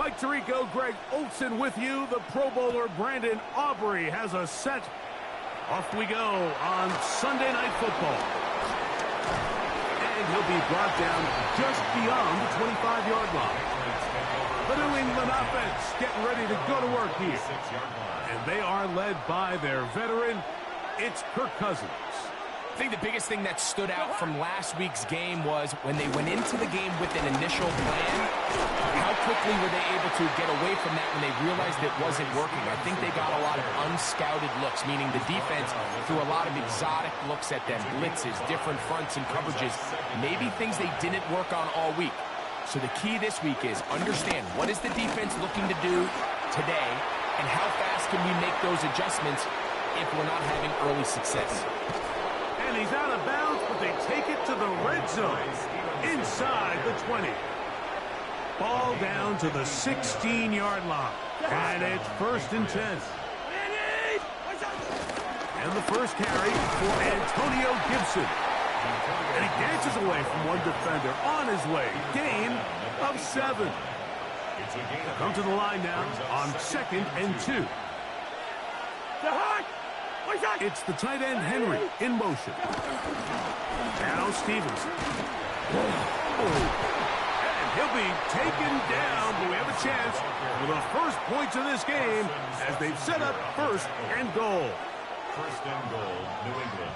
Mike Tirico, Greg Olson with you. The Pro Bowler Brandon Aubrey has a set. Off we go on Sunday Night Football. And he'll be brought down just beyond the 25-yard line. The New England offense getting ready to go to work here. And they are led by their veteran. It's Kirk Cousins. I think the biggest thing that stood out from last week's game was when they went into the game with an initial plan, how quickly were they able to get away from that when they realized it wasn't working. I think they got a lot of unscouted looks, meaning the defense threw a lot of exotic looks at them, blitzes, different fronts and coverages, maybe things they didn't work on all week. So the key this week is understand what is the defense looking to do today and how fast can we make those adjustments if we're not having early success. And he's out of bounds, but they take it to the red zone inside the 20. Ball down to the 16-yard line. And it's 1st and 10. And the first carry for Antonio Gibson. And he dances away from one defender on his way. Gain of 7. Come to the line now on 2nd and 2. It's the tight end, Henry, in motion. Now Stevenson. And he'll be taken down, but we have a chance for the first points of this game as they've set up 1st and goal. 1st and goal, New England.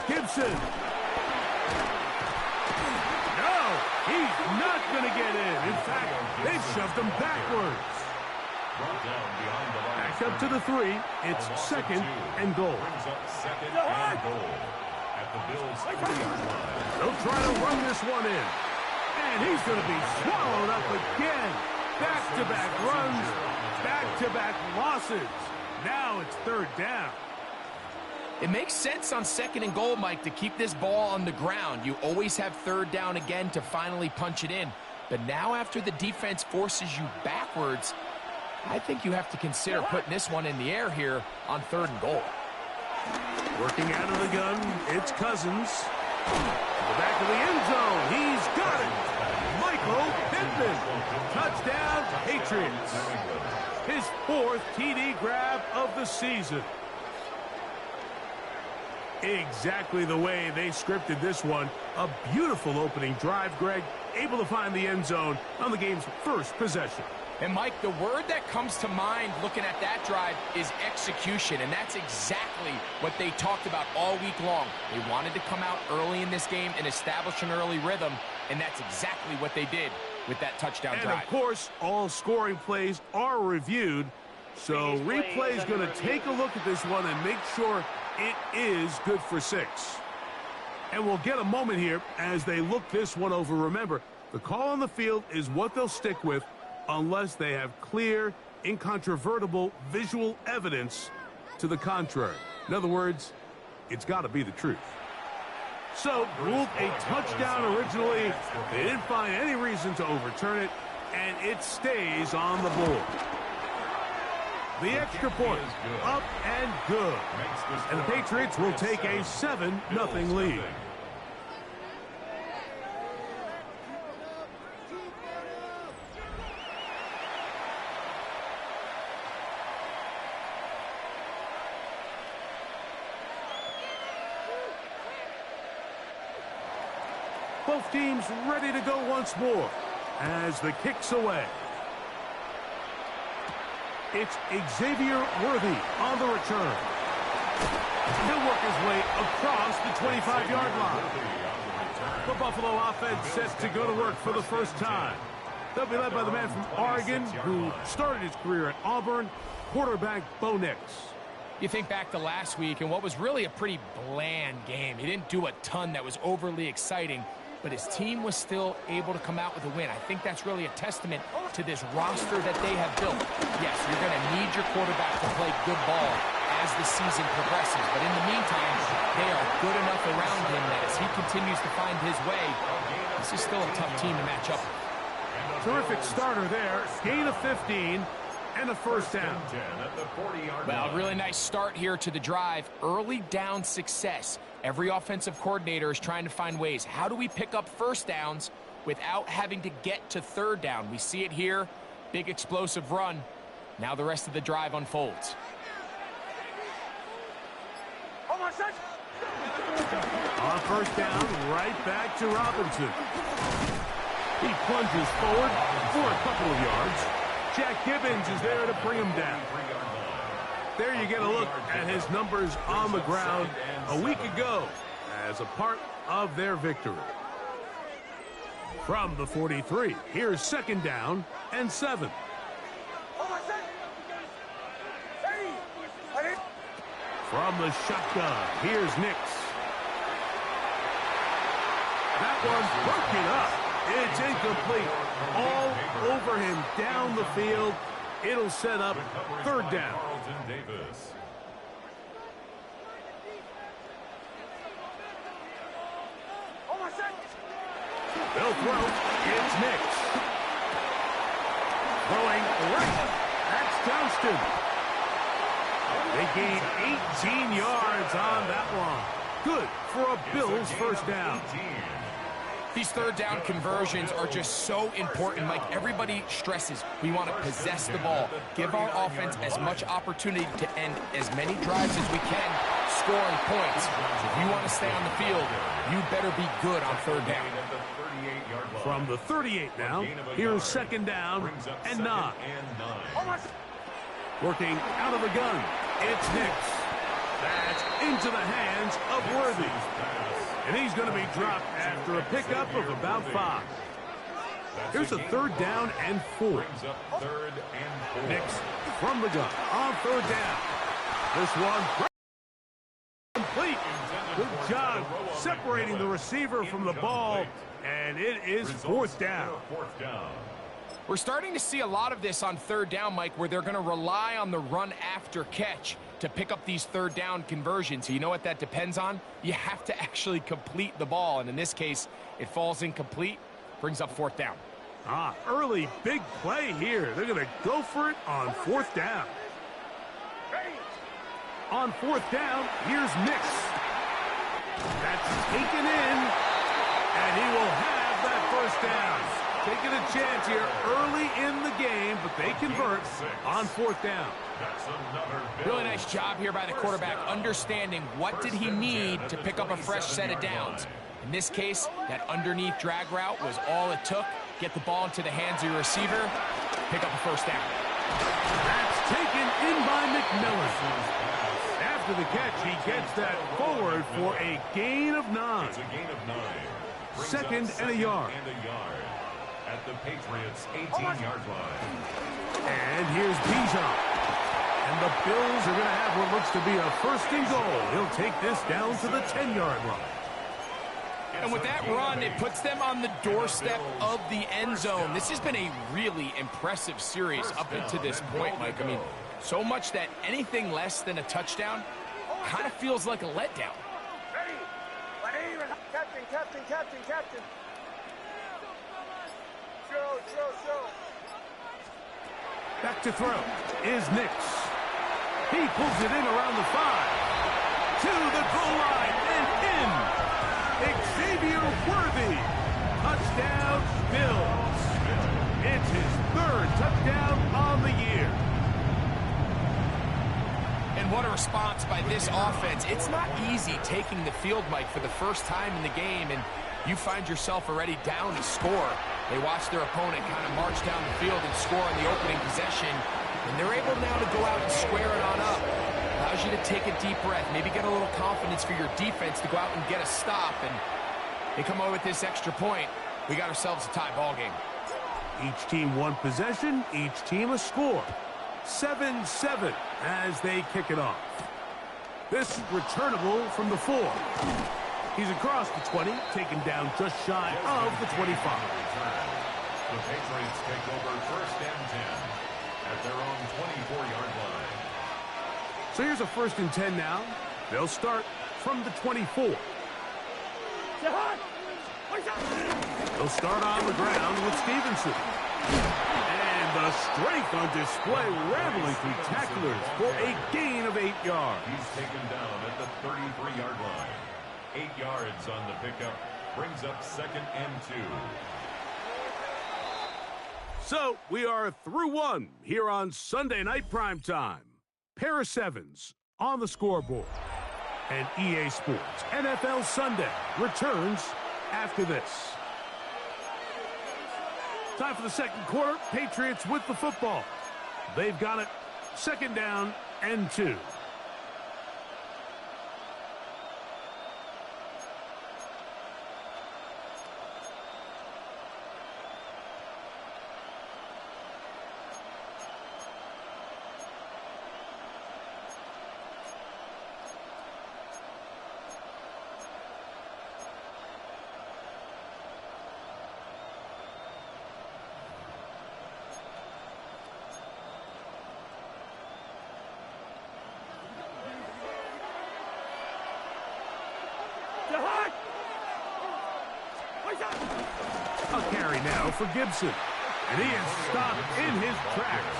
Gibson. No, he's not going to get in. In fact, they've shoved him backwards. Back up to the 3. It's second and goal. They'll try to run this one in. And he's going to be swallowed up again. Back-to-back runs, back-to-back losses. Now it's third down. It makes sense on second and goal, Mike, to keep this ball on the ground. You always have third down again to finally punch it in. But now after the defense forces you backwards, I think you have to consider putting this one in the air here on third and goal. Working out of the gun, it's Cousins. To the back of the end zone, he's got it. Michael Pittman. Touchdown, Patriots. His 4th TD grab of the season. Exactly the way they scripted this one. A beautiful opening drive, Greg. Able to find the end zone on the game's first possession. And, Mike, the word that comes to mind looking at that drive is execution, and that's exactly what they talked about all week long. They wanted to come out early in this game and establish an early rhythm, and that's exactly what they did with that touchdown drive. And, of course, all scoring plays are reviewed, so replay's going to take a look at this one and make sure it is good for 6. And we'll get a moment here as they look this one over. Remember, the call on the field is what they'll stick with unless they have clear, incontrovertible visual evidence to the contrary. In other words, it's got to be the truth. So, ruled a touchdown originally. They didn't find any reason to overturn it, and it stays on the board. The extra point, up and good. And the Patriots will take a 7-0 lead. Both teams ready to go once more as the kick's away. It's Xavier Worthy on the return. He'll work his way across the 25-yard line. The Buffalo offense set to go to work for the first time. They'll be led by the man from Oregon who started his career at Auburn, quarterback Bo Nix. You think back to last week and what was really a pretty bland game. He didn't do a ton that was overly exciting, but his team was still able to come out with a win. I think that's really a testament to this roster that they have built. Yes, you're going to need your quarterback to play good ball as the season progresses, but in the meantime, they are good enough around him that as he continues to find his way, this is still a tough team to match up with. Terrific starter there. Gain of 15 and a first down. Well, really nice start here to the drive. Early down success. Every offensive coordinator is trying to find ways. How do we pick up first downs without having to get to third down? We see it here. Big explosive run. Now the rest of the drive unfolds. On first down, right back to Robinson. He plunges forward for a couple of yards. Jack Gibbons is there to bring him down. There you get a look at his numbers on the ground a week ago as a part of their victory. From the 43, here's second down and 7. From the shotgun, here's Nix. That one's broken up. It's incomplete. All over him down the field. It'll set up third down. They'll throw. It's Nix. Throwing right. That's Johnston. They gain 18 yards on that one. Good for a Bills first down. These third down conversions are just so important. Like everybody stresses, we want to possess the ball, give our offense as much opportunity to end as many drives as we can, scoring points. If you want to stay on the field, you better be good on third down. From the 38 now, here's second down and 9. Working out of the gun, it's Nix. That's into the hands of Worthy. And he's going to be dropped after a pickup of about 5. Here's a 3rd down and 4. Nix from the gun on 3rd down. This one complete. Good job separating the receiver from the ball, and it is 4th down. We're starting to see a lot of this on 3rd down, Mike, where they're going to rely on the run after catch to pick up these 3rd down conversions. So you know what that depends on? You have to actually complete the ball, and in this case, it falls incomplete, brings up 4th down. Early big play here. They're going to go for it on 4th down. On 4th down, here's Nix. That's taken in, and he will have that 1st down. Taking a chance here early in the game, but they convert on 4th down. Really nice job here by the quarterback, understanding what did he need to pick up a fresh set of downs. In this case, that underneath drag route was all it took. Get the ball into the hands of your receiver, pick up a 1st down. That's taken in by McMillan. After the catch, he gets that forward for a gain of 9. 2nd and a yard. At the Patriots' 18-yard line. And here's Bijan. And the Bills are going to have what looks to be a 1st and goal. He'll take this down to the 10-yard line. And with that run, it puts them on the doorstep of the end zone. This has been a really impressive series up until this point, Mike. I mean, so much that anything less than a touchdown kind of feels like a letdown. Captain. Back to throw is Nix. He pulls it in around the 5. To the goal line and in. Xavier Worthy. Touchdown, Bills. It's his 3rd touchdown on the year. And what a response by this offense. It's not easy taking the field, Mike, for the first time in the game, and you find yourself already down to score. They watch their opponent kind of march down the field and score on the opening possession, and they're able now to go out and square it on up. Allows you to take a deep breath, maybe get a little confidence for your defense to go out and get a stop, and they come away with this extra point. We got ourselves a tie ball game. Each team 1 possession, each team a score. 7-7 as they kick it off. This returnable from the 4. He's across the 20, taken down just shy of the 25. The Patriots take over 1st and 10 at their own 24-yard line. So here's a 1st and 10 now. They'll start from the 24. They'll start on the ground with Stevenson. And the strength on display, rambling through tacklers for a gain of 8 yards. He's taken down at the 33-yard line. 8 yards on the pickup, brings up 2nd and 2. So we are through 1 here on Sunday Night Primetime. Pair of 7s on the scoreboard. And EA Sports NFL Sunday returns after this. Time for the 2nd quarter. Patriots with the football. They've got it. 2nd down and 2. A carry now for Gibson. And he is stopped in his tracks.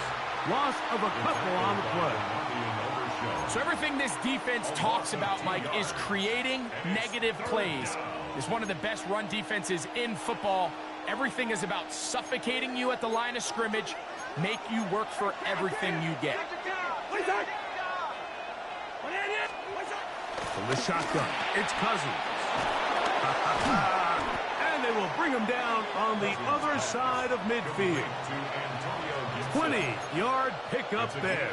Loss of a couple on the play. So everything this defense talks about, Mike, is creating negative plays. It's one of the best run defenses in football. Everything is about suffocating you at the line of scrimmage, make you work for everything you get. From the shotgun, it's Cousins. And they will bring him down on the other side of midfield. 20-yard pickup there.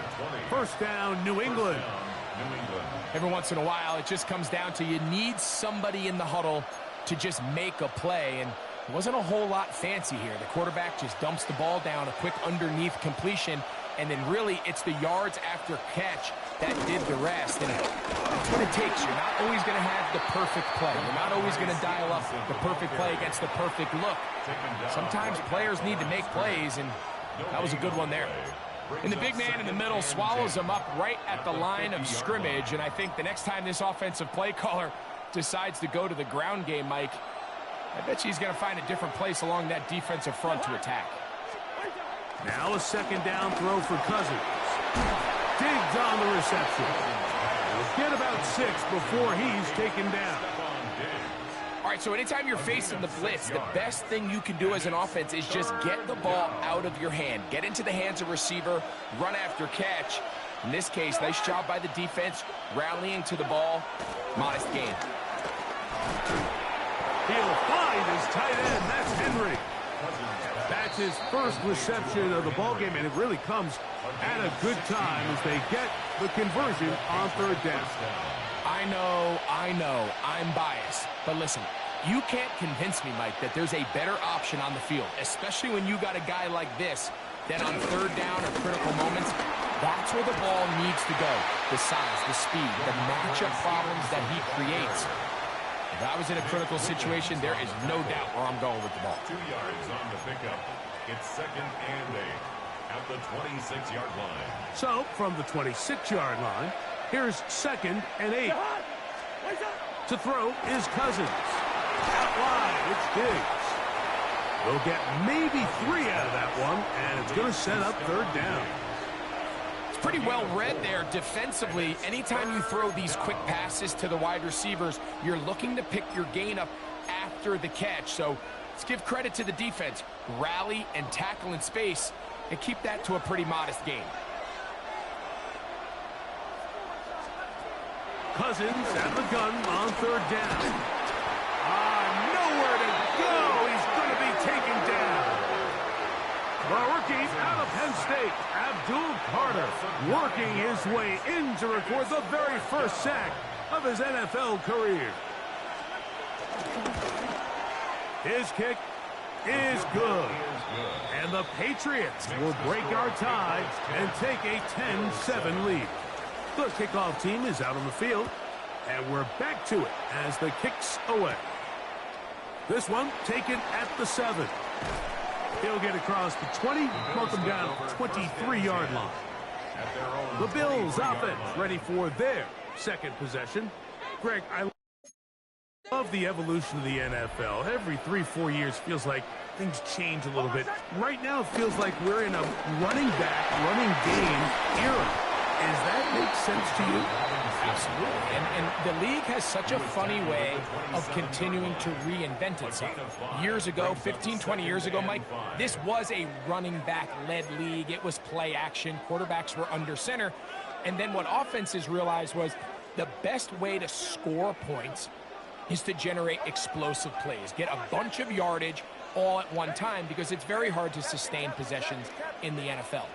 1st down, New England. Every once in a while, it just comes down to you need somebody in the huddle to just make a play, and it wasn't a whole lot fancy here. The quarterback just dumps the ball down, a quick underneath completion, and then really it's the yards after catch that did the rest. And that's what it takes. You're not always going to have the perfect play. You're not always going to dial up the perfect play against the perfect look. Sometimes players need to make plays, and that was a good one there. And the big man in the middle swallows him up right at the line of scrimmage, and I think the next time this offensive play caller decides to go to the ground game, Mike, I bet you he's going to find a different place along that defensive front to attack. Now a second down throw for Cousins. Digs on the reception. He'll get about 6 before he's taken down. All right, so anytime you're facing the blitz, the best thing you can do as an offense is just get the ball out of your hand. Get into the hands of receiver, run after catch. In this case, nice job by the defense, rallying to the ball. Modest gain. He'll find his tight end. That's Henry. That's his first reception of the ballgame, and it really comes at a good time as they get the conversion on third down. I know, I'm biased. But listen, you can't convince me, Mike, that there's a better option on the field, especially when you got a guy like this, that on third down or critical moments, that's where the ball needs to go. The size, the speed, the matchup problems that he creates. If I was in a critical situation, there is no doubt where I'm going with the ball. 2 yards on the pickup. It's 2nd and 8 at the 26-yard line. So, from the 26-yard line, here's 2nd and 8. To throw is Cousins. Out wide, it's Diggs. They'll get maybe 3 out of that one, and it's going to set up third down. It's pretty well read there defensively. Anytime you throw these quick passes to the wide receivers, you're looking to pick your gain up after the catch. So let's give credit to the defense. Rally and tackle in space and keep that to a pretty modest gain. Cousins at the gun on third down. Nowhere to go. He's going to be taken down. The rookie out of Penn State, Abdul Carter, working his way in to record the very first sack of his NFL career. His kick is good. And the Patriots will break our tie and take a 10-7 lead. The kickoff team is out on the field, and we're back to it as the kick's away. This one taken at the 7. He'll get across the 20, mark him down at the 23-yard line. The Bills offense ready for their second possession. Greg, I love the evolution of the NFL. Every 3-4 years feels like things change a little bit. Right now it feels like we're in a running back, running game era. Does that make sense to you? Absolutely. And the league has such a funny way of continuing to reinvent itself. Years ago, 15, 20 years ago, Mike, this was a running back-led league. It was play action. Quarterbacks were under center. And then what offenses realized was the best way to score points is to generate explosive plays. Get a bunch of yardage all at one time because it's very hard to sustain possessions in the NFL.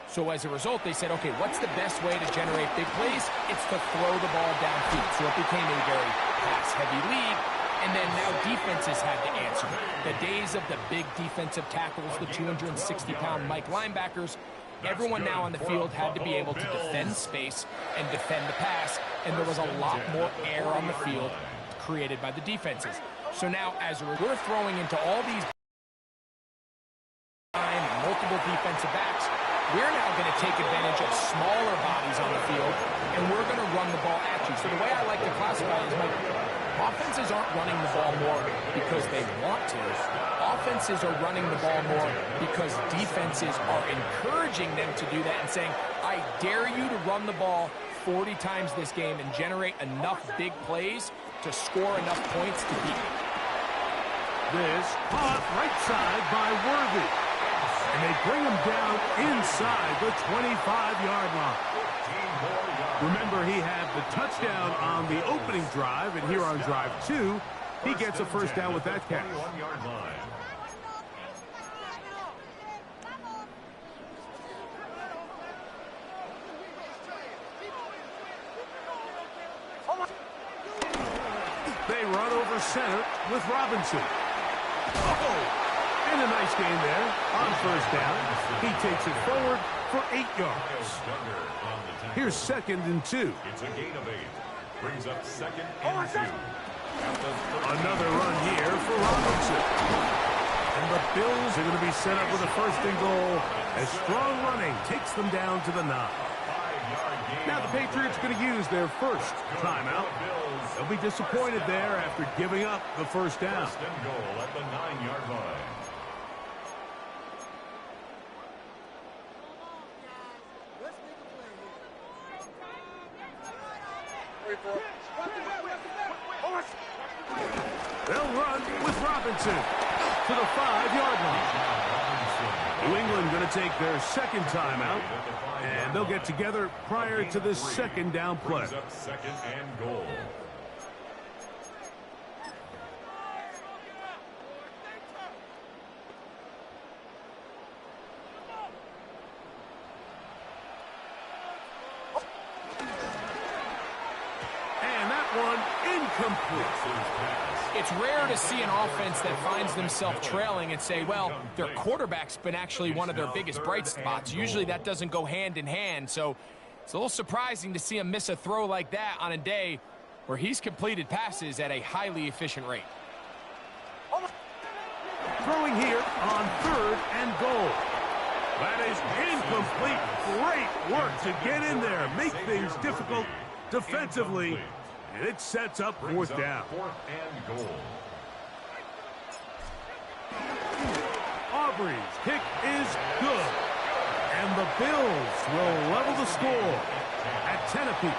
So as a result, they said, okay, what's the best way to generate big plays? It's to throw the ball downfield. So it became a very pass-heavy league, and then now defenses had to answer. The days of the big defensive tackles, the 260-pound Mike linebackers, everyone now on the field had to be able to defend space and defend the pass, and there was a lot more air on the field created by the defenses. So now, as we're throwing into all these multiple defensive backs, we're now going to take advantage of smaller bodies on the field, and we're going to run the ball at you. So the way I like to classify it is, like, offenses aren't running the ball more because they want to. Offenses are running the ball more because defenses are encouraging them to do that and saying, I dare you to run the ball 40 times this game and generate enough big plays to score enough points to beat you. This caught right side by Worthy. And they bring him down inside the 25-yard line. Remember, he had the touchdown on the opening drive, and here on drive 2, he gets a first down with that catch. They run over center with Robinson. Oh! And a nice gain there on first down. He takes it forward for 8 yards. Here's 2nd and 2. It's a gain of 8. Brings up 2nd and 2. Another run here for Robinson. And the Bills are going to be set up with a 1st and goal as strong running takes them down to the 9. Now the Patriots are going to use their first timeout. They'll be disappointed there after giving up the 1st down. 1st and goal at the 9-yard line. They'll run with Robinson to the 5-yard line. New England going to take their 2nd timeout, and they'll get together prior to this 2nd down play. 2nd and goal. It's rare to see an offense that finds themselves trailing and say, well, their quarterback's been actually one of their biggest bright spots. Usually that doesn't go hand in hand, so it's a little surprising to see him miss a throw like that on a day where he's completed passes at a highly efficient rate. Throwing here on 3rd and goal. That is incomplete. Great work to get in there, make things difficult defensively. And it sets up 4th down. 4th and goal. Aubrey's kick is good. And the Bills will level the score at 10 apiece.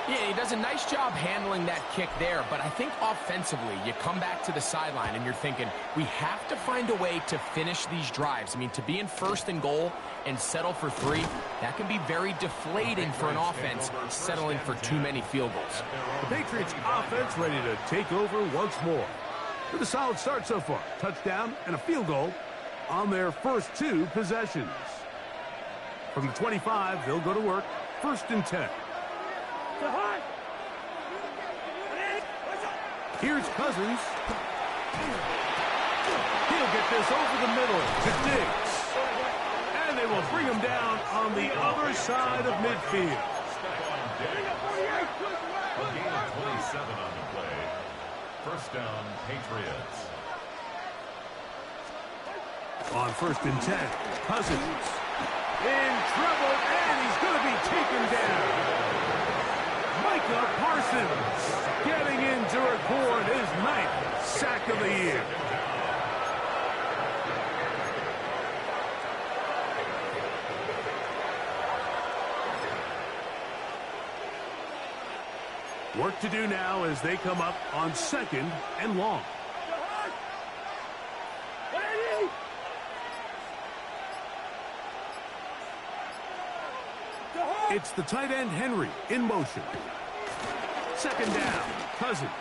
Yeah, he does a nice job handling that kick there, but I think offensively, you come back to the sideline and you're thinking, we have to find a way to finish these drives. I mean, to be in 1st and goal and settle for 3, that can be very deflating for an offense settling for too many field goals. The Patriots offense ready to take over once more. With a solid start so far. Touchdown and a field goal on their first 2 possessions. From the 25, they'll go to work. 1st and 10. Here's Cousins. He'll get this over the middle to Diggs. And they will bring him down on the other side of midfield. A gain of 27 on the play. 1st down, Patriots. On 1st and 10, Cousins in trouble, and he's going to be taken down. Micah Parsons getting in to record his 9th sack of the year. Work to do now as they come up on 2nd and long. It's the tight end Henry in motion. 2nd down, Cousins.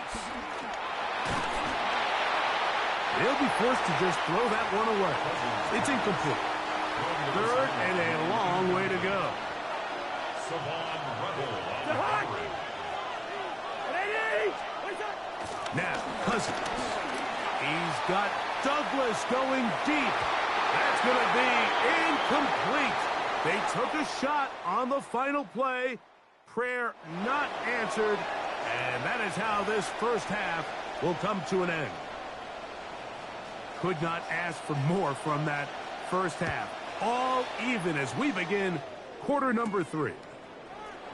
They'll be forced to just throw that one away. It's incomplete. 3rd and a long way to go. Now, Cousins. He's got Douglas going deep. That's going to be incomplete. They took a shot on the final play. Prayer not answered. And that is how this 1st half will come to an end. Could not ask for more from that 1st half. All even as we begin quarter number 3.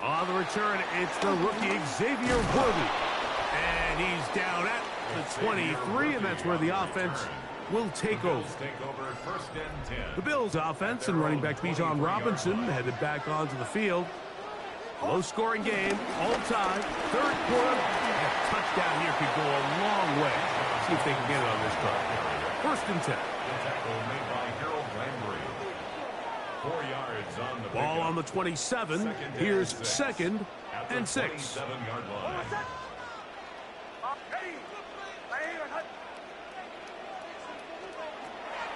On the return, it's the rookie Xavier Worthy. And he's down at the 23, and that's where the offense will take over. 1st and 10. The Bills offense and running back Bijan Robinson headed back onto the field. Low-scoring game, all time, 3rd quarter. A touchdown here could go a long way. See if they can get it on this drive. 1st and 10. Tackle made by Harold Landry. 4 yards on the Ball on the 27. Here's 2nd and 6. 7-yard line.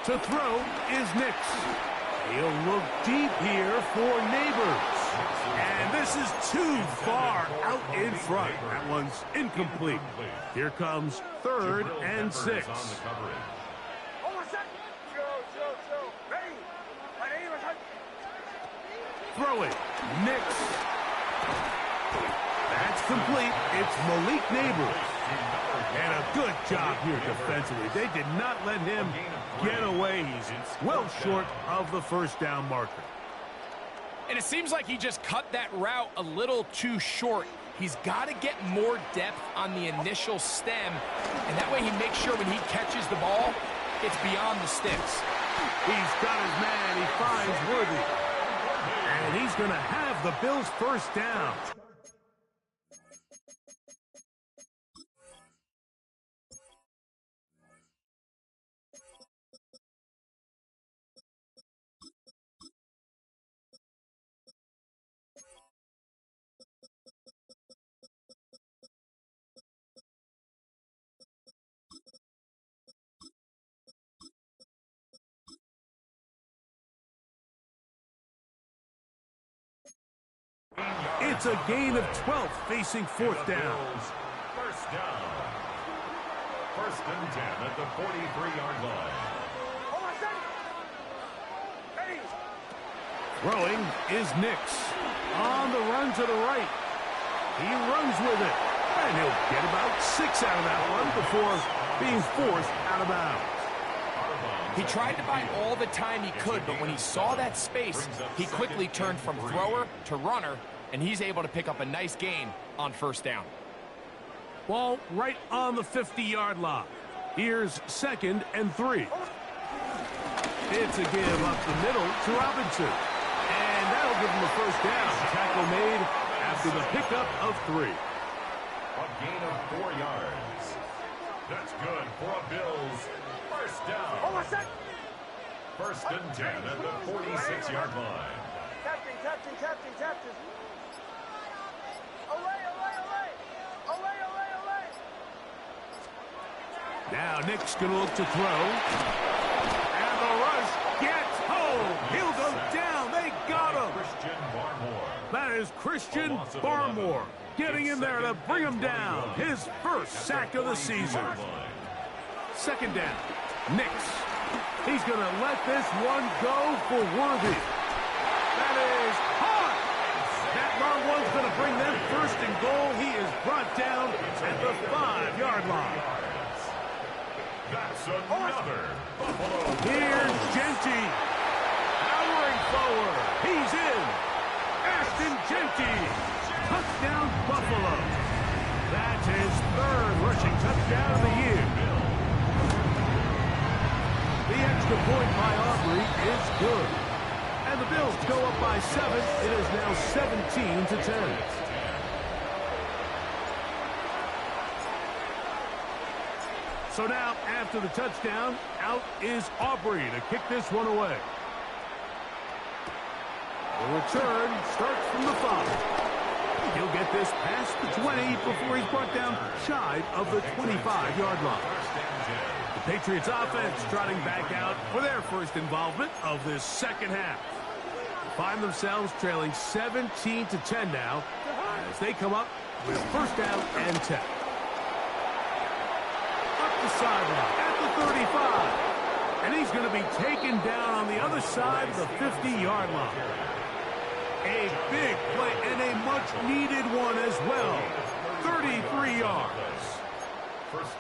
To throw is Nix. He'll look deep here for Neighbors. And this is too far out in front. That one's incomplete. Here comes 3rd and 6. Throwing. Nix. That's complete. It's Malik Neighbors. And a good job here defensively. They did not let him get away. He's well short of the first down marker. And it seems like he just cut that route a little too short. He's got to get more depth on the initial stem, and that way he makes sure when he catches the ball, it's beyond the sticks. He's got his man. He finds Worthy. And he's going to have the Bills' first down. It's a gain of 12 facing 4th down. First down. 1st and 10 at the 43-yard line. Throwing is Nix. On the run to the right. He runs with it. And he'll get about 6 out of that one before being forced out of bounds. He tried to buy all the time he could, but when he saw that space, he quickly turned from thrower to runner, and he's able to pick up a nice gain on 1st down. Ball right on the 50-yard line. Here's 2nd and 3. It's a give up the middle to Robinson. And that'll give him the first down. Tackle made after the pickup of 3. A gain of 4 yards. That's good for a Bills first down. 1st and 10 at the 46-yard line. Captain. Away. Now Nick's going to look to throw. And the rush gets home. He'll go down. They got him. Christian Barmore. That is Christian Barmore getting in there to bring him down. His first sack of the season. 2nd down. Nix. He's going to let this one go for Worthy. That is hard. That long one's going to bring them 1st and goal. He is brought down at the 5-yard line. That's another Buffalo. Here's Genty. Powering forward. He's in. Ashton Genty. Touchdown, Buffalo. That's his 3rd rushing touchdown of the year. The extra point by Aubrey is good. And the Bills go up by 7. It is now 17-10. So now, after the touchdown, out is Aubrey to kick this one away. The return starts from the 5. He'll get this past the 20 before he's brought down shy of the 25-yard line. The Patriots offense trotting back out for their first involvement of this 2nd half. Find themselves trailing 17-10 now as they come up with 1st down and 10. Up the sideline at the 35. And he's going to be taken down on the other side of the 50-yard line. A big play and a much-needed one as well. 33 yards.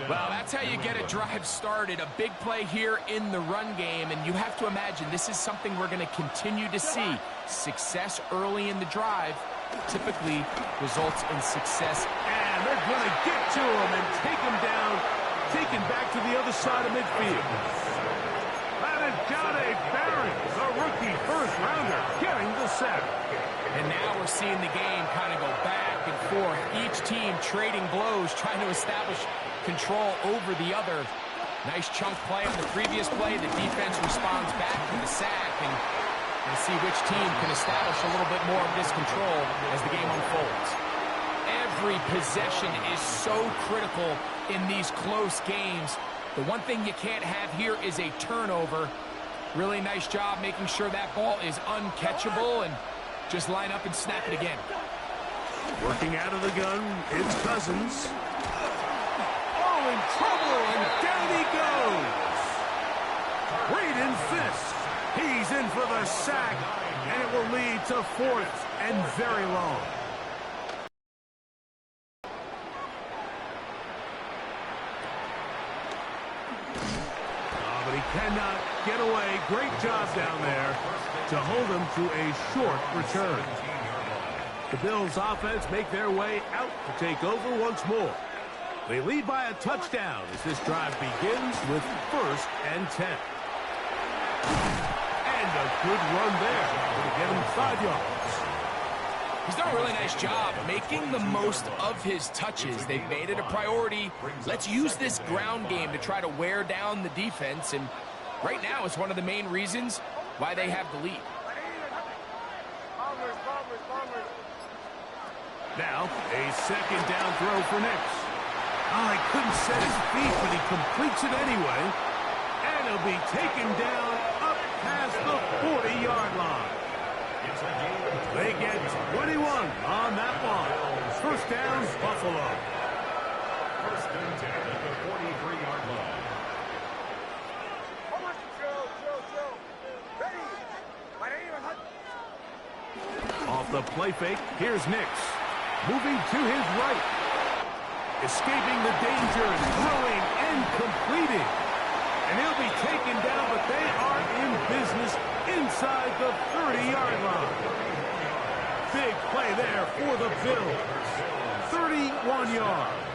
Well, that's how you get a drive started. A big play here in the run game, and you have to imagine this is something we're going to continue to see. Success early in the drive typically results in success. And they're going to get to him and take him down, taken back to the other side of midfield. That is Johnny Barron, the rookie first-rounder, getting the sack. And now we're seeing the game kind of go back and forth. Each team trading blows, trying to establish control over the other. Nice chunk play on the previous play. The defense responds back to the sack, and we'll see which team can establish a little bit more of this control as the game unfolds. Every possession is so critical in these close games. The one thing you can't have here is a turnover. Really nice job making sure that ball is uncatchable, and Just line up and snap it again. Working out of the gun, it's Cousins. Oh, in trouble, and down he goes. Right in fist. He's in for the sack, and it will lead to 4th and very long. But he cannot get away. Great job down there to hold him to a short return. The Bills offense make their way out to take over once more. They lead by a touchdown as this drive begins with 1st and 10. And a good run there to get him 5 yards. He's done a really nice job making the most of his touches. They've made it a priority. Let's use this ground game to try to wear down the defense. And right now, it's one of the main reasons why they have the lead. Now, a 2nd down throw for Nix. Oh, he couldn't set his feet, but he completes it anyway. And he'll be taken down up past the 40-yard line. They get 21 on that one. 1st down, Buffalo. 1st and 10 at the 43-yard line. Off the play fake, here's Nix. Moving to his right. Escaping the danger, throwing and completing. And he'll be taken down, but they are in business inside the 30-yard line. Big play there for the Bills. 31 yards.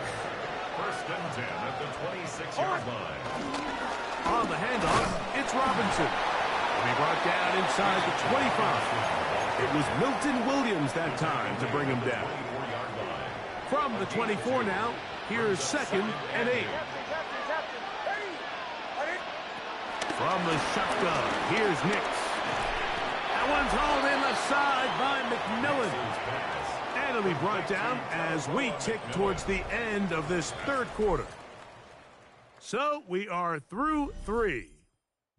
1st and 10 at the 26-yard line. On the handoff, it's Robinson. He'll be brought down inside the 25. It was Milton Williams that time to bring him down. From the 24 now, here's 2nd and 8. From the shotgun, here's Nix. That one's hauled in the side by McMillan. And it'll be brought down as we tick towards the end of this 3rd quarter. So we are through 3.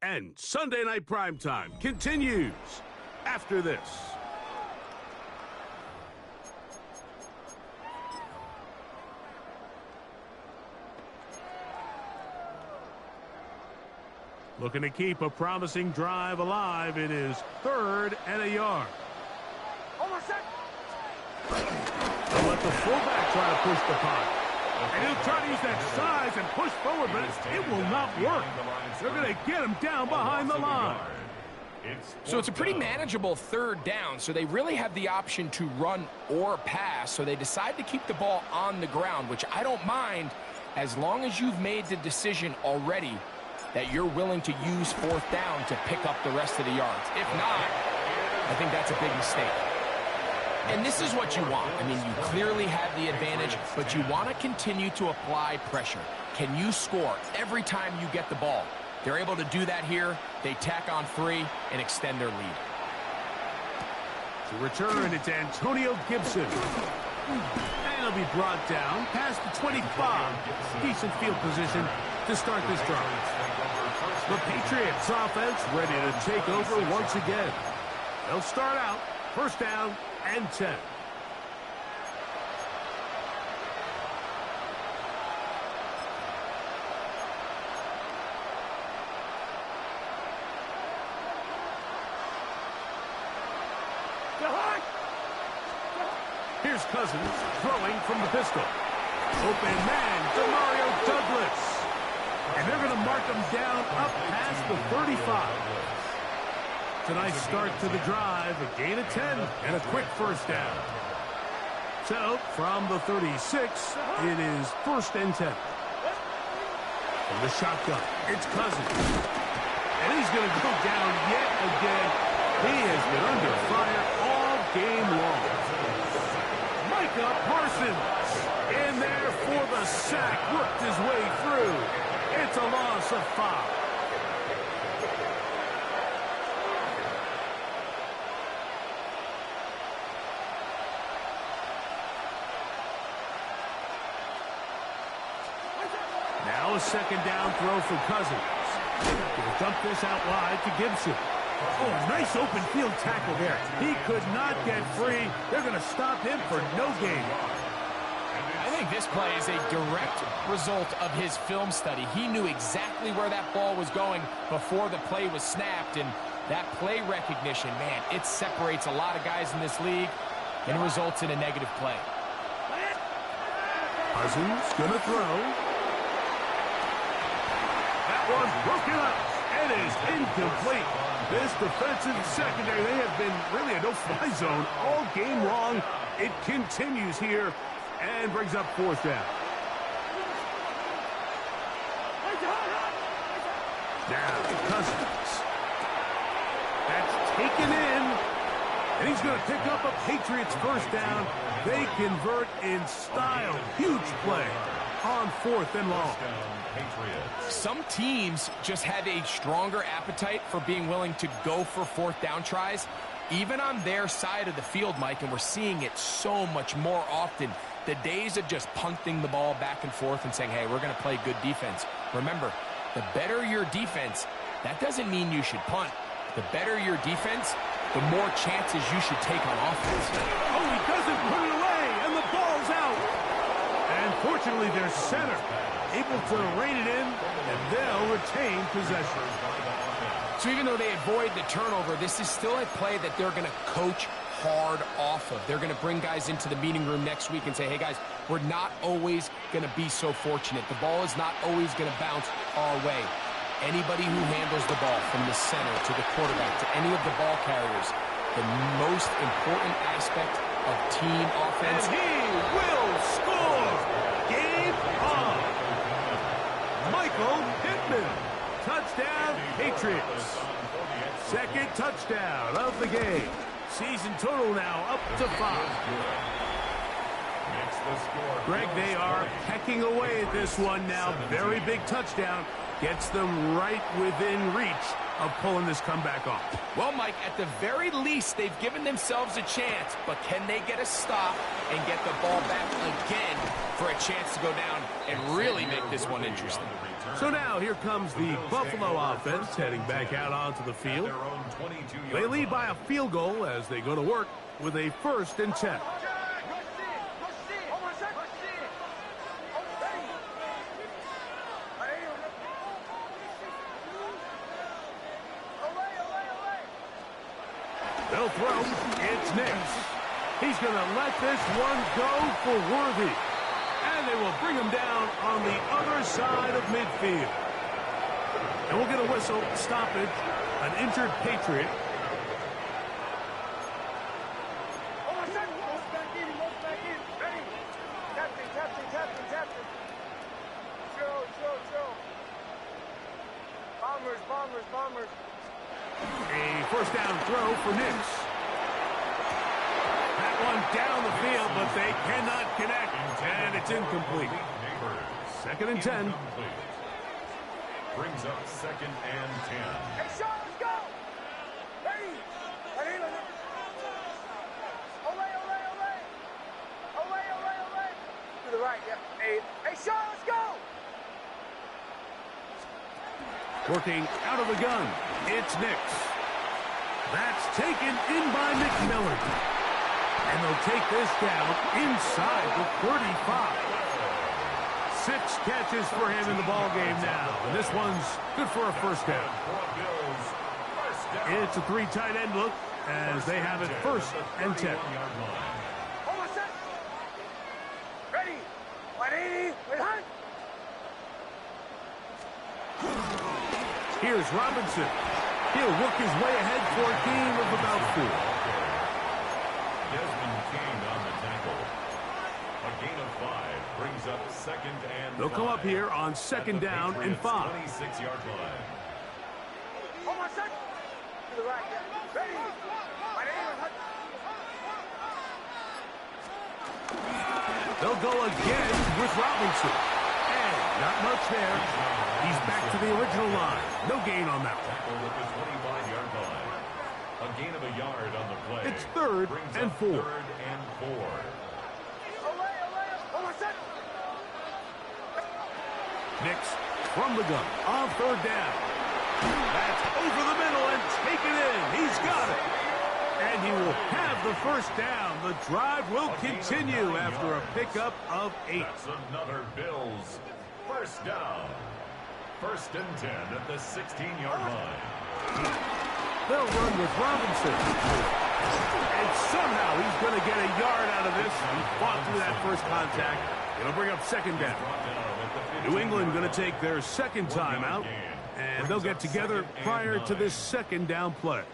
And Sunday Night Primetime continues after this. Looking to keep a promising drive alive. It is 3rd and a yard. They'll let the fullback try to push the punt. And he'll try to use that size and push forward, but it will not work. They're going to get him down behind the line. So it's a pretty manageable 3rd down, so they really have the option to run or pass, so they decide to keep the ball on the ground, which I don't mind as long as you've made the decision already that you're willing to use 4th down to pick up the rest of the yards. If not, I think that's a big mistake. And this is what you want. I mean, you clearly have the advantage, but you want to continue to apply pressure. Can you score every time you get the ball? They're able to do that here. They tack on 3 and extend their lead. To return, it's Antonio Gibson. And he'll be brought down past the 25. Decent field position to start this drive. The Patriots offense ready to take over once again. They'll start out 1st down and 10. Here's Cousins throwing from the pistol. Open man, Demario Douglas. And they're going to mark him down up past the 35. It's a nice start to the drive, a gain of 10, and a quick 1st down. So, from the 36, it is 1st and 10. From the shotgun, it's Cousins. And he's going to go down yet again. He has been under fire all game long. Micah Parsons in there for the sack, worked his way through. It's a loss of 5. Now a 2nd down throw for Cousins. He'll dump this out wide to Gibson. Oh, nice open field tackle there. He could not get free. They're going to stop him for no gain. I think this play is a direct result of his film study. He knew exactly where that ball was going before the play was snapped, and that play recognition, man, it separates a lot of guys in this league and results in a negative play. Cousins gonna throw. That one broken up. It is incomplete. This defensive secondary, they have been really a no-fly zone all game long. It continues here and brings up fourth down. Down to Cousins. That's taken in. And he's going to pick up a Patriots first down. They convert in style. Huge play on fourth and long. Some teams just have a stronger appetite for being willing to go for fourth down tries, even on their side of the field, Mike, and we're seeing it so much more often. The days of just punting the ball back and forth and saying, hey, we're going to play good defense. Remember, the better your defense, that doesn't mean you should punt. The better your defense, the more chances you should take on offense. Oh, he doesn't put it away, and the ball's out. And fortunately, their center able to rein it in, and they'll retain possession. So even though they avoid the turnover, this is still a play that they're going to coach hard off of. They're going to bring guys into the meeting room next week and say, hey, guys, we're not always going to be so fortunate. The ball is not always going to bounce our way. Anybody who handles the ball from the center to the quarterback to any of the ball carriers, the most important aspect of team offense. And he will score! Game on! Michael Pittman. Touchdown, Patriots. Second touchdown of the game. Season total now up to 5. Greg, they are pecking away at this one now. Very big touchdown. Gets them right within reach of pulling this comeback off. Well, Mike, at the very least, they've given themselves a chance, but can they get a stop and get the ball back again for a chance to go down and really make this one interesting? So now here comes the Buffalo offense heading back out onto the field. They lead by a field goal as they go to work with a 1st and 10. They'll throw. It's Nix. He's going to let this one go for Worthy. And they will bring him down on the other side of midfield. And we'll get a whistle. Stoppage. An injured Patriot. Bombers. A first down throw for Nix. That one down the field, but they cannot connect, and it's incomplete. 2nd and 10. Brings up 2nd and 10. Hey, Sean, let's go! Ready? Ole. To the right, yeah. Hey, Sean, let's go! Working out of the gun, it's Nix. That's taken in by McMillan. And they'll take this down inside the 35. 6 catches for him in the ballgame now. And this one's good for a first down. It's a 3 tight end look as they have it 1st and 10. Ready? 180, with Hunt. Here's Robinson. He'll work his way ahead for a gain of about 4. Desmond King on the tackle. A gain of 5 brings up 2nd and 5. They'll come up here on 2nd down and 5. 26-yard line. Hold on, son. To the right, yeah. Ready? 180, Hunt. They'll go again with Robinson. And not much there. He's back to the original line. No gain on that one. At the 25-yard line. A gain of a yard on the play. It's 3rd and 4. 3rd and 4. Ole. Hold on, son. Nix from the gun on 3rd down. That's over the middle and taken in. He's got it. And he will have the first down. The drive will continue after a pickup of 8. That's another Bills first down. 1st and 10 at the 16-yard line. They'll run with Robinson. And somehow he's going to get a yard out of this. He fought through that first contact. It'll bring up 2nd down. New England going to take their 2nd timeout. And they'll get together prior to this 2nd down play.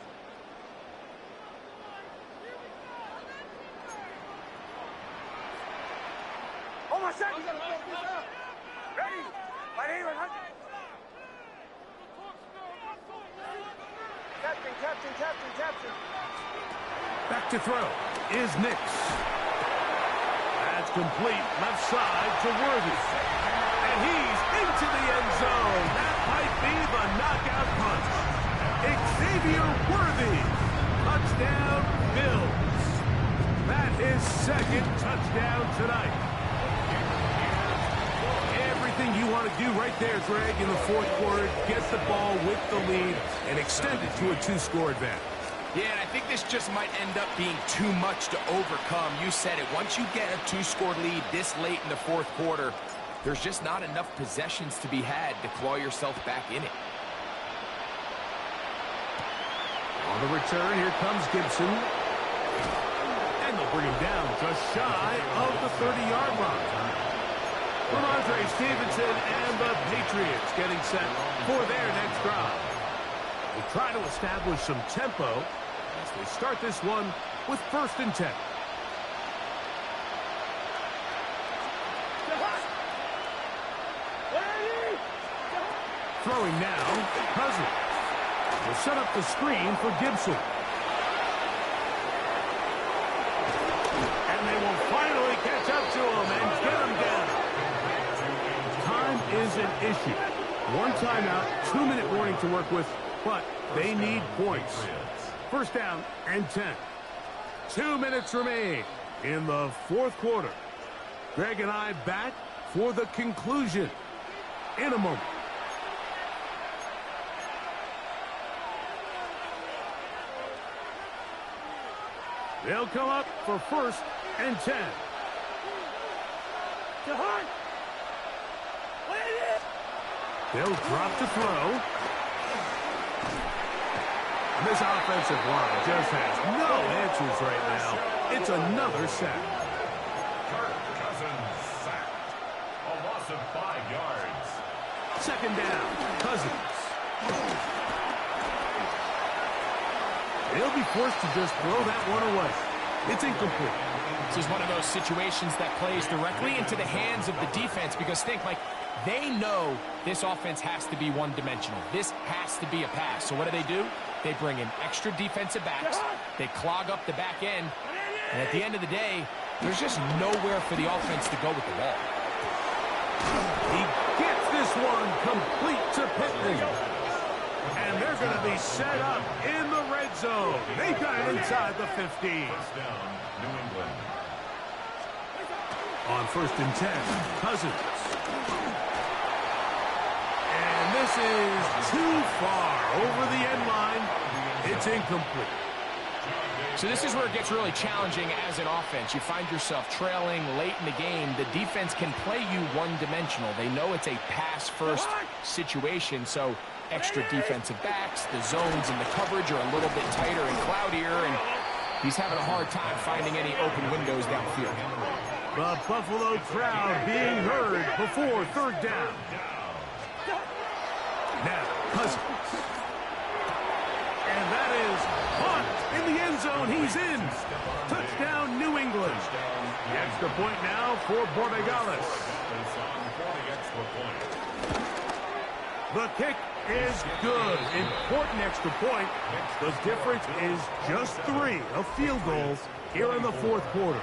Almost set. Ready. My name is Hunter. Captain. Back to throw is Nix. That's complete. Left side to Worthy. And he's into the end zone. That might be the knockout punch. Xavier Worthy. Touchdown, Bills. That is 2nd touchdown tonight. Everything you want to do right there, Greg, in the 4th quarter, get the ball with the lead and extend it to a 2-score advantage. Yeah, and I think this just might end up being too much to overcome. You said it. Once you get a 2-score lead this late in the 4th quarter, there's just not enough possessions to be had to claw yourself back in it. On the return, here comes Gibson. And they'll bring him down just shy of the 30-yard line. Ramondre Stevenson and the Patriots getting set for their next drive. They try to establish some tempo as they start this one with 1st and 10. Throwing now, Cousins will set up the screen for Gibson. And they will finally catch up to him and get him down. Time is an issue. 1 timeout, 2-minute warning to work with, but they need points. 1st down and 10. 2 minutes remain in the 4th quarter. Greg and I back for the conclusion in a moment. They'll come up for 1st and 10. They'll drop to throw. And this offensive line just has no answers right now. It's another sack. Kirk Cousins sacked. A loss of 5 yards. 2nd down, Cousins. They'll be forced to just throw that one away. It's incomplete. This is one of those situations that plays directly into the hands of the defense because think, like, they know this offense has to be one-dimensional. This has to be a pass. So what do? They bring in extra defensive backs. They clog up the back end. And at the end of the day, there's just nowhere for the offense to go with the ball. He gets this one complete to Pittman. And they're going to be set up in the red zone. They got it inside the 15. First down, New England. On 1st and 10, Cousins. And this is too far over the end line. It's incomplete. So this is where it gets really challenging as an offense. You find yourself trailing late in the game. The defense can play you one-dimensional. They know it's a pass-first situation, so extra defensive backs, the zones and the coverage are a little bit tighter and cloudier, and he's having a hard time finding any open windows downfield. The Buffalo crowd being heard before 3rd down. Now, Cousins. And that is caught in the end zone. He's in. Touchdown, New England. The extra point now for Borregales. The kick is good. Important extra point. The difference is just 3, a field goal here in the 4th quarter.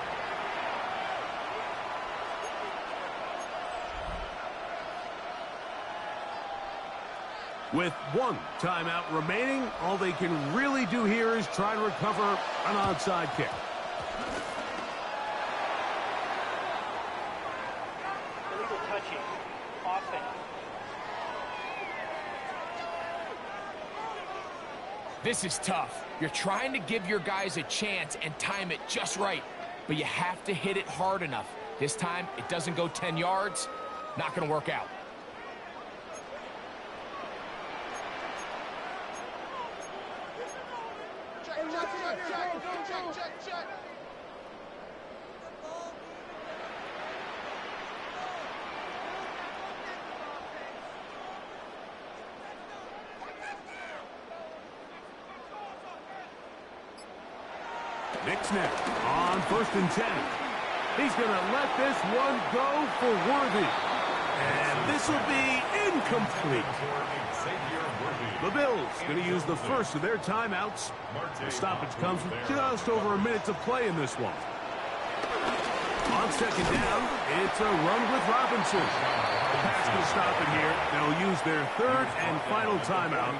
With 1 timeout remaining, all they can really do here is try to recover an onside kick. Illegal touching. Offense. This is tough. You're trying to give your guys a chance and time it just right, but you have to hit it hard enough. This time, it doesn't go 10 yards. Not going to work out. Check. Nick Smith on 1st and 10. He's going to let this one go for Worthy. And this will be incomplete. The Bills going to use the first of their timeouts. The stoppage comes with just over a minute to play in this one. On 2nd down, it's a run with Robinson. The pass can stop it here. They'll use their 3rd and final timeout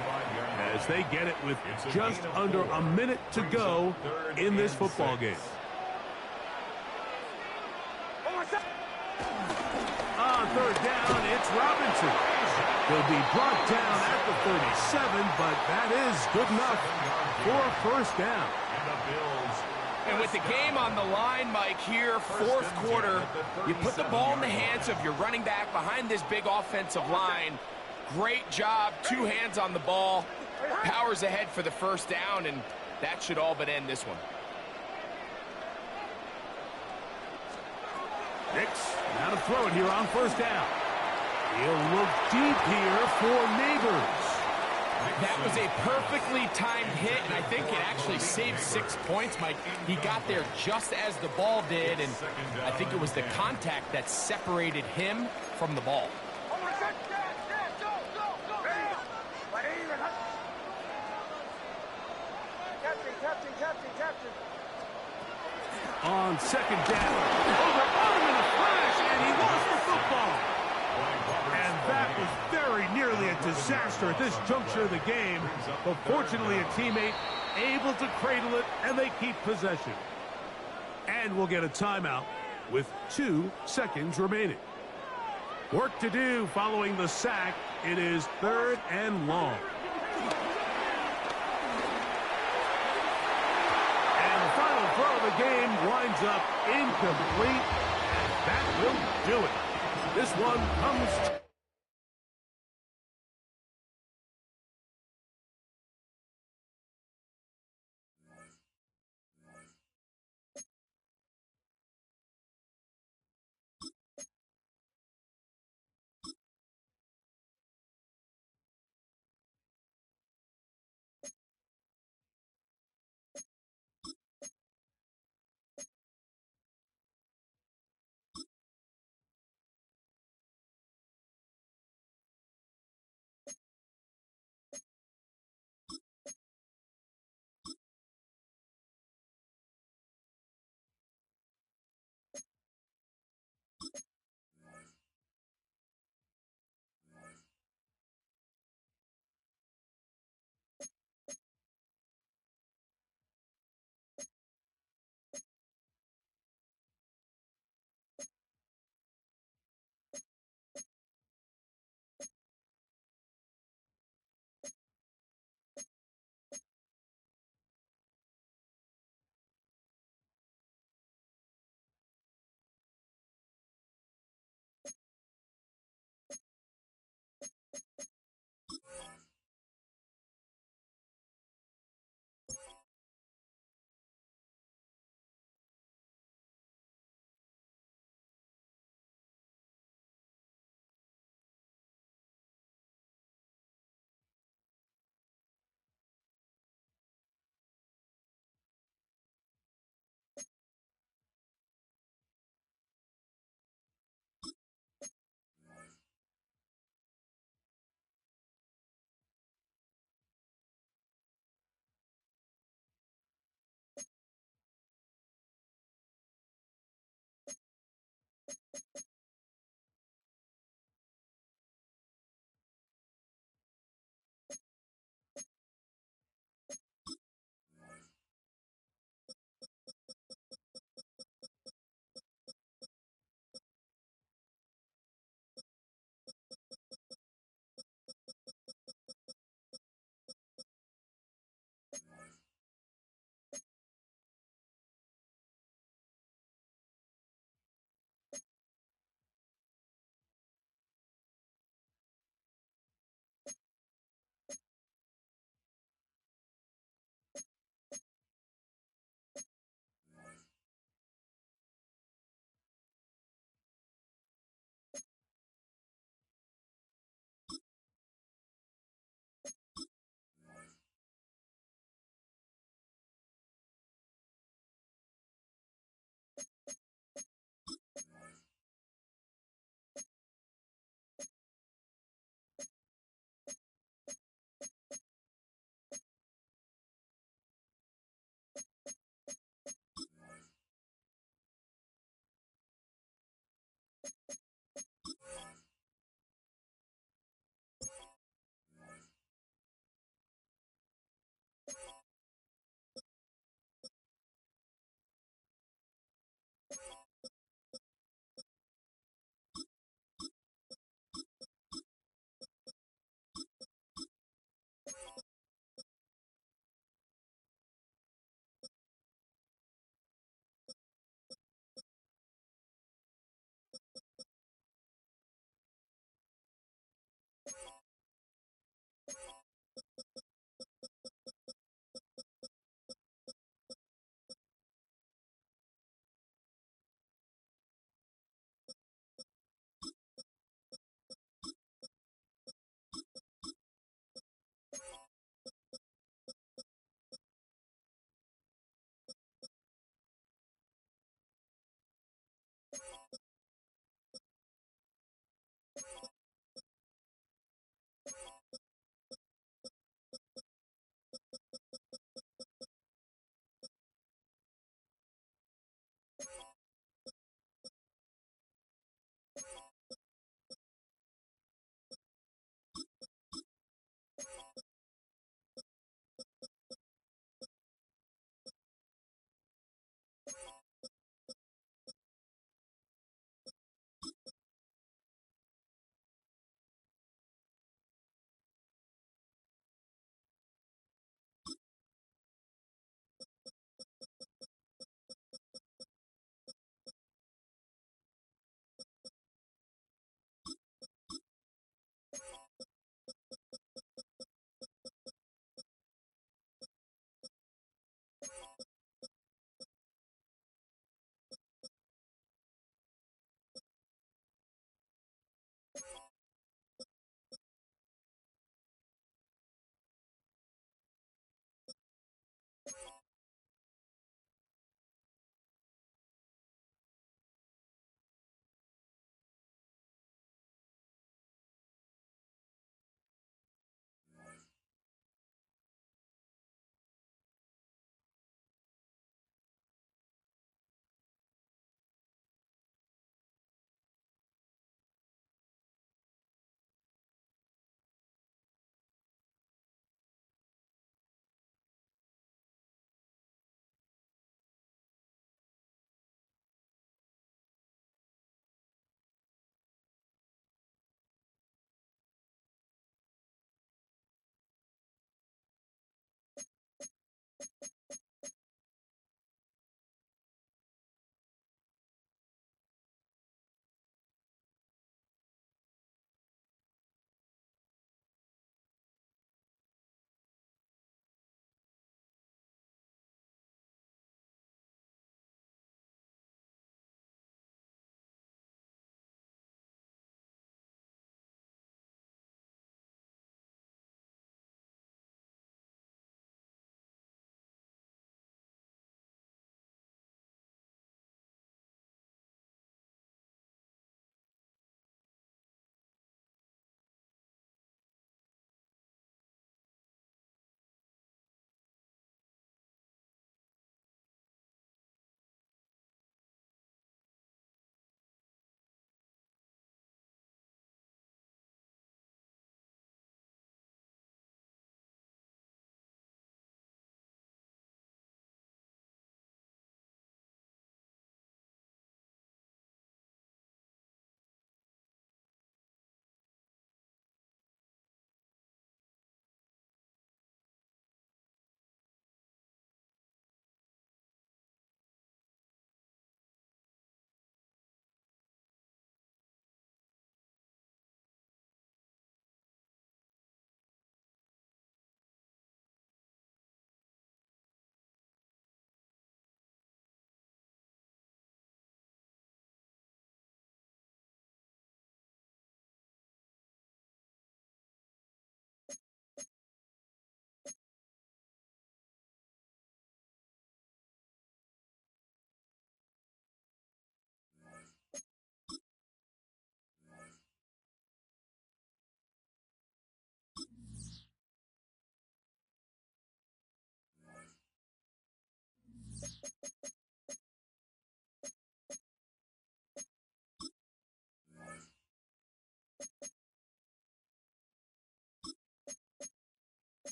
as they get it with just under a minute to go in this football game. On 3rd down, it's Robinson. He'll be brought down at the 37, but that is good enough for a 1st down. And with the game on the line, Mike, here, 4th quarter, you put the ball in the hands of your running back behind this big offensive line. Great job, 2 hands on the ball. Powers ahead for the 1st down, and that should all but end this one. Nix, now to throw it here on 1st down. He'll look deep here for Neighbors. That was a perfectly timed hit, and I think it actually saved 6 points, Mike. He got there just as the ball did, and I think it was the contact that separated him from the ball. Captain. On 2nd down, overarm in a flash, and he lost the football. And that was very nearly a disaster at this juncture of the game. But fortunately, a teammate able to cradle it, and they keep possession. And we'll get a timeout with 2 seconds remaining. Work to do following the sack. It is 3rd and long. The game winds up incomplete, and that will do it. This one comes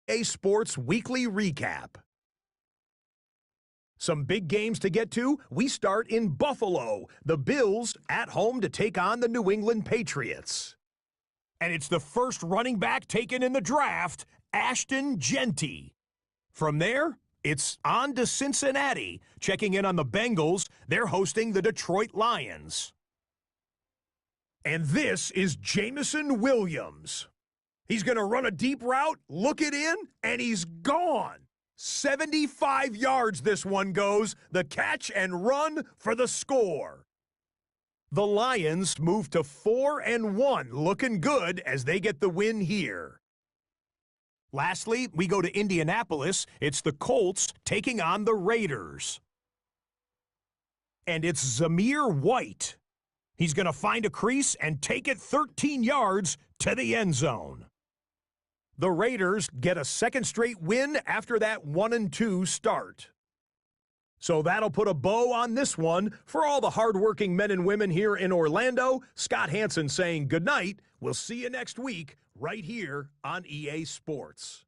EA Sports Weekly Recap. Some big games to get to. We start in Buffalo. The Bills at home to take on the New England Patriots. And it's the first running back taken in the draft, Ashton Genty. From there, it's on to Cincinnati. Checking in on the Bengals, they're hosting the Detroit Lions. And this is Jameson Williams. He's going to run a deep route, look it in, and he's gone. 75 yards this one goes, the catch and run for the score. The Lions move to 4-1, looking good as they get the win here. Lastly, we go to Indianapolis. It's the Colts taking on the Raiders. And it's Zamir White. He's going to find a crease and take it 13 yards to the end zone. The Raiders get a second straight win after that 1-2 start. So that'll put a bow on this one. For all the hardworking men and women here in Orlando, Scott Hansen saying goodnight. We'll see you next week right here on EA Sports.